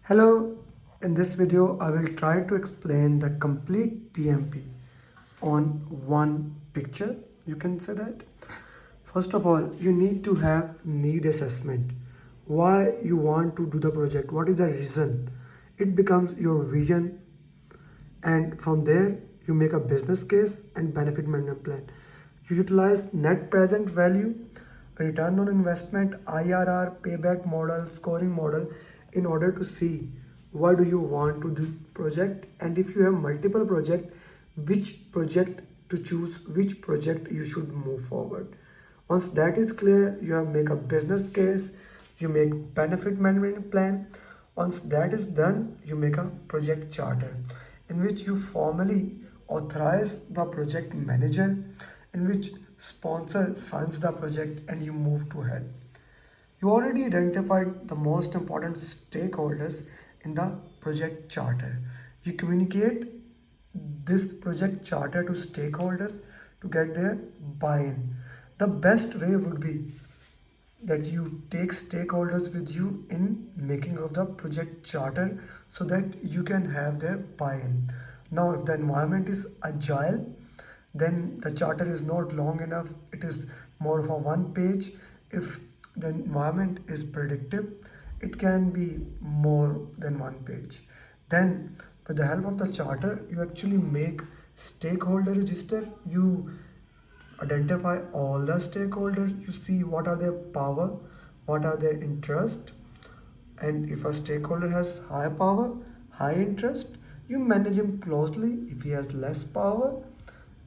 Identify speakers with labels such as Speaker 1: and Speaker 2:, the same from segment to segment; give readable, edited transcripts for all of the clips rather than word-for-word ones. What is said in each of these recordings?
Speaker 1: Hello, in this video I will try to explain the complete PMP on one picture. You can say that. First of all, you need to have need assessment. Why you want to do the project, what is the reason? It becomes your vision, and from there you make a business case and benefit management plan. You utilize net present value, return on investment, IRR, payback model, scoring model in order to see why do you want to do project, and if you have multiple project, which project to choose, which project you should move forward. Once that is clear, you have make a business case, you make benefit management plan. Once that is done, you make a project charter in which you formally authorize the project manager, in which sponsor signs the project, and you move to head. You already identified the most important stakeholders in the project charter. You communicate this project charter to stakeholders to get their buy-in. The best way would be that you take stakeholders with you in making of the project charter so that you can have their buy-in. Now, if the environment is agile, then the charter is not long enough, it is more of a one page. If the environment is predictive, it can be more than one page. Then with the help of the charter, you actually make stakeholder register. You identify all the stakeholders, you see what are their power, what are their interest, and if a stakeholder has high power, high interest, you manage him closely. If he has less power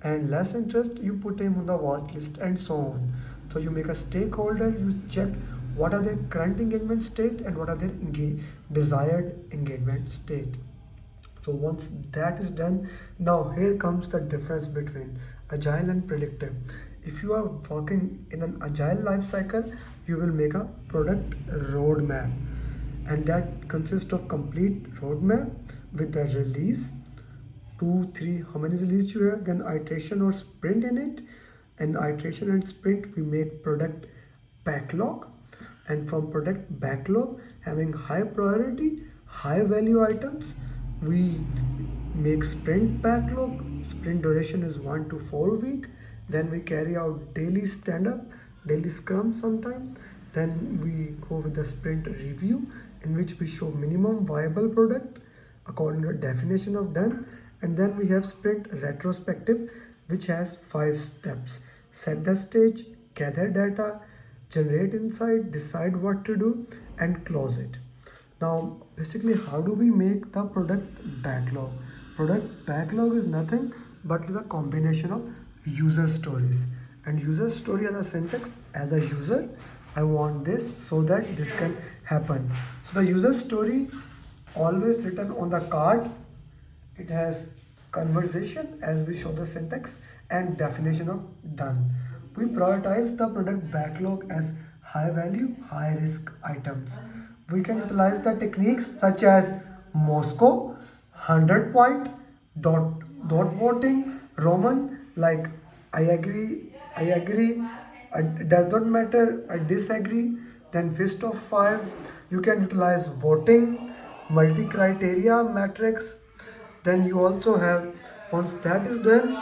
Speaker 1: and less interest, you put him on the watch list, and so on. So you make a stakeholder, you check what are their current engagement state and what are their desired engagement state. So once that is done, now here comes the difference between agile and predictive. If you are working in an agile life cycle, you will make a product roadmap, and that consists of complete roadmap with the release, 2 3 how many release you have, then iteration or sprint in it, and iteration and sprint we make product backlog, and from product backlog having high priority, high value items, we make sprint backlog. Sprint duration is 1 to 4 week. Then we carry out daily stand-up, daily scrum sometime. Then we go with the sprint review in which we show minimum viable product according to the definition of done. And then we have sprint retrospective, which has 5 steps: set the stage, gather data, generate insight, decide what to do, and close it. Now, basically, how do we make the product backlog? Product backlog is nothing but is a combination of user stories. And user story as a syntax, as a user, I want this so that this can happen. So the user story always written on the card. It has conversation as we show the syntax and definition of done. We prioritize the product backlog as high value, high risk items. We can utilize the techniques such as Moscow, 100 point, dot voting, Roman, like I agree, it does not matter, I disagree. Then fist of five, you can utilize voting, multi-criteria matrix. Then you also have, once that is done,